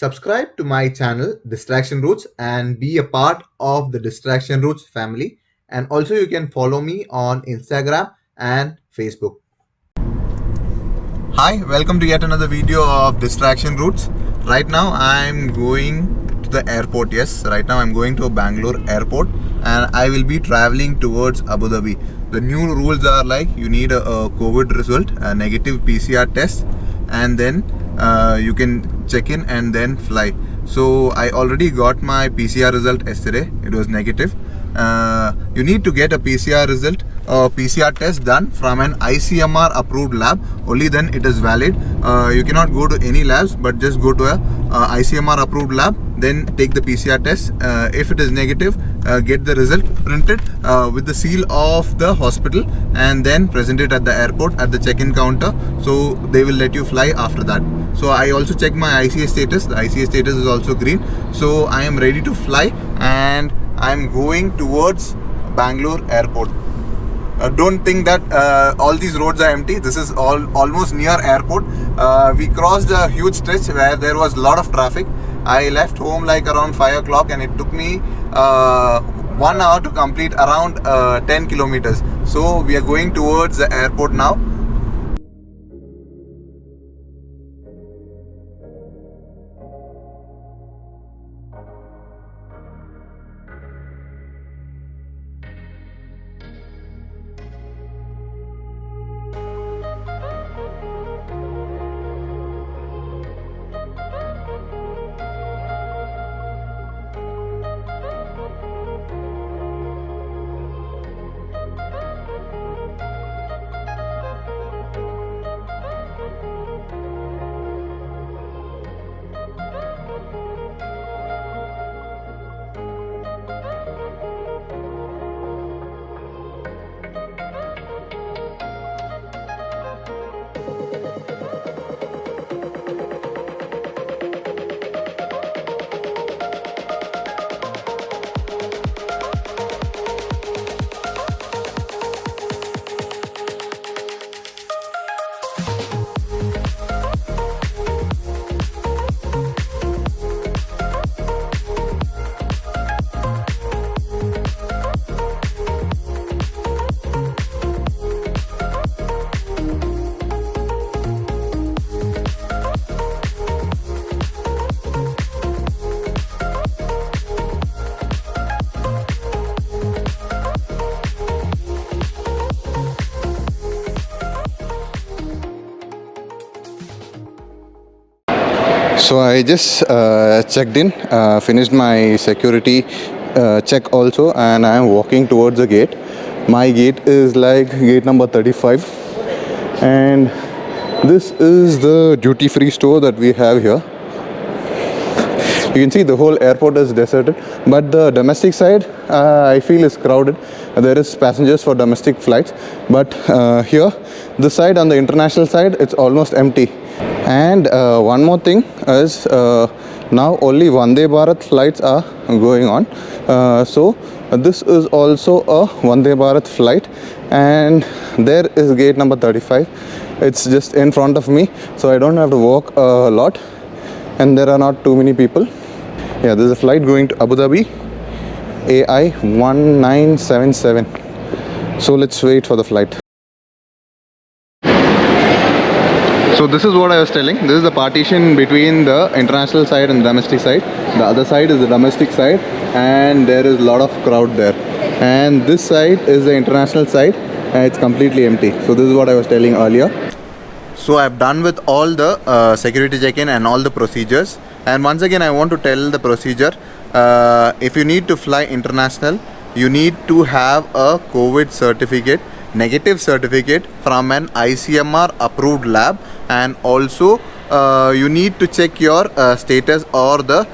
Subscribe to my channel Distraction Roots and be a part of the Distraction Roots family. And also you can follow me on Instagram and Facebook. Hi, welcome to yet another video of Distraction Routes. Right now I'm going to the airport. Yes, right now I'm going to Bangalore airport and I will be traveling towards Abu Dhabi. The new rules are like you need a COVID result, a negative PCR test, and then you can check in and then fly. So I already got my PCR result yesterday. It was negative. You need to get a PCR result, PCR test done from an ICMR approved lab. Only then it is valid. You cannot go to any labs, but just go to a ICMR approved lab, then take the PCR test. If it is negative, get the result printed with the seal of the hospital and then present it at the airport at the check-in counter, so they will let you fly after that. So I also checked my ICA status. The ICA status is also green, so I am ready to fly and I am going towards Bangalore airport. Don't think that all these roads are empty. This is almost near airport. We crossed a huge stretch where there was a lot of traffic. I left home like around 5 o'clock and it took me 1 hour to complete around 10 kilometers. So we are going towards the airport now. So I just checked in, finished my security check also, and I am walking towards the gate. My gate is like gate number 35, and this is the duty-free store that we have here. You can see the whole airport is deserted, but the domestic side I feel is crowded. There is passengers for domestic flights, but here this side, on the international side, it's almost empty. And one more thing is now only Vande Bharat flights are going on. So this is also a Vande Bharat flight, and there is gate number 35. It's just in front of me, so I don't have to walk a lot, and there are not too many people. Yeah, there's a flight going to Abu Dhabi, AI 1977. So let's wait for the flight. So this is what I was telling. This is the partition between the international side and the domestic side. The other side is the domestic side, and there is a lot of crowd there. And this side is the international side, and it's completely empty. So this is what I was telling earlier. So I've done with all the security check-in and all the procedures. And once again, I want to tell the procedure. If you need to fly international, you need to have a COVID certificate, negative certificate from an ICMR approved lab, and also you need to check your status or the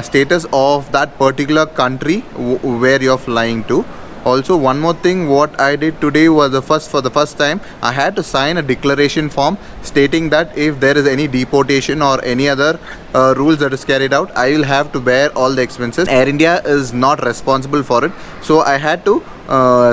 status of that particular country where you're flying to. Also, one more thing, what I did today was for the first time, I had to sign a declaration form stating that if there is any deportation or any other rules that is carried out, I will have to bear all the expenses. Air India is not responsible for it, so I had to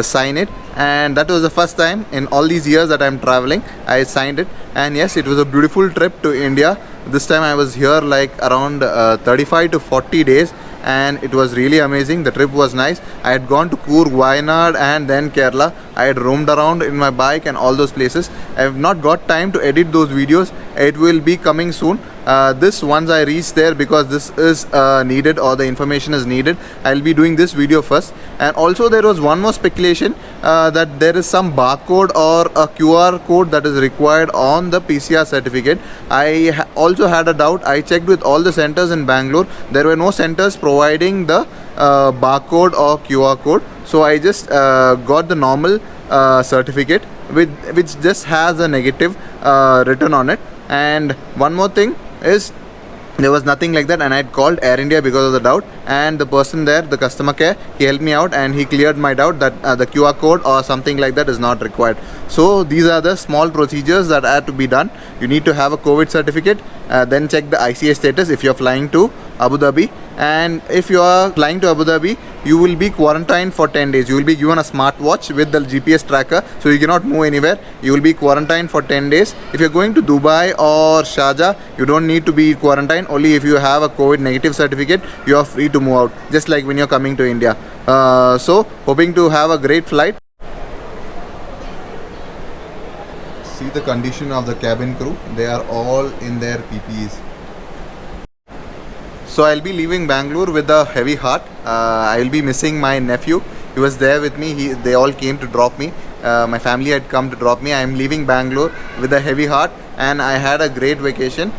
sign it, and that was the first time in all these years that I'm traveling I signed it. And yes, it was a beautiful trip to India. This time I was here like around 35 to 40 days, and it was really amazing. The trip was nice. I had gone to Coorg, Wayanad, and then Kerala. I had roamed around in my bike and all those places. I have not got time to edit those videos. It will be coming soon. This once I reach there, because this is needed, or the information is needed, I'll be doing this video first. And also there was one more speculation that there is some barcode or a QR code that is required on the PCR certificate. I also had a doubt. I checked with all the centers in Bangalore. There were no centers providing the barcode or QR code. So I just got the normal certificate which just has a negative written on it. And one more thing is, there was nothing like that, and I had called Air India because of the doubt, and the person there, the customer care, he helped me out and he cleared my doubt that the QR code or something like that is not required. So these are the small procedures that are to be done. You need to have a COVID certificate, then check the ICA status if you're flying to Abu Dhabi. And if you are flying to Abu Dhabi, you will be quarantined for 10 days. You will be given a smartwatch with the GPS tracker, so you cannot move anywhere. You will be quarantined for 10 days. If you're going to Dubai or Sharjah, you don't need to be quarantined. Only if you have a COVID negative certificate, you are free to move out, just like when you're coming to India. So hoping to have a great flight. See the condition of the cabin crew. They are all in their PPEs. So I'll be leaving Bangalore with a heavy heart. I will be missing my nephew. He was there with me. They all came to drop me. My family had come to drop me. I am leaving Bangalore with a heavy heart, and I had a great vacation.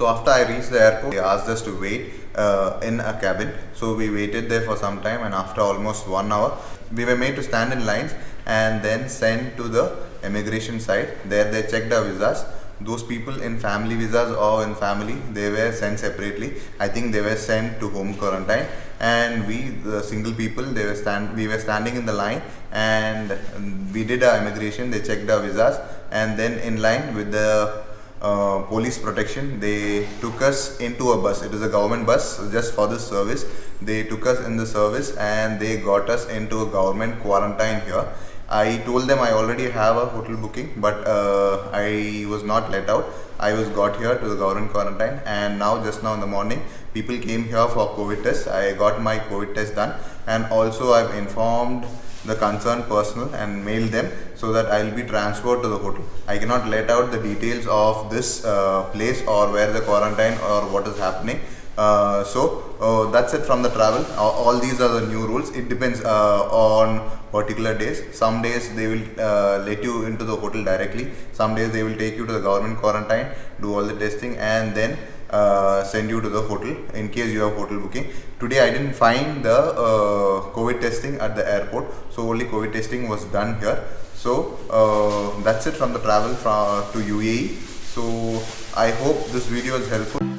So after I reached the airport, they asked us to wait in a cabin. So we waited there for some time, and after almost 1 hour, we were made to stand in lines and then sent to the immigration site. There they checked our visas. Those people in family visas or in family, they were sent separately. I think they were sent to home quarantine, and we, the single people, we were standing in the line, and we did our immigration. They checked our visas, and then in line with the police protection, they took us into a bus. It is a government bus just for this service. They took us in the service and they got us into a government quarantine here. I told them I already have a hotel booking, but I was not let out. I was got here to the government quarantine, and now just now in the morning, people came here for COVID test. I got my COVID test done, and also I've informed the concerned personnel and mailed them so that I'll be transferred to the hotel. I cannot let out the details of this place or where the quarantine or what is happening. That's it from the travel. All these are the new rules. It depends on particular days. Some days they will let you into the hotel directly. Some days they will take you to the government quarantine, do all the testing, and then send you to the hotel in case you have hotel booking. Today I didn't find the COVID testing at the airport, so only COVID testing was done here. So that's it from the travel to UAE. So I hope this video is helpful.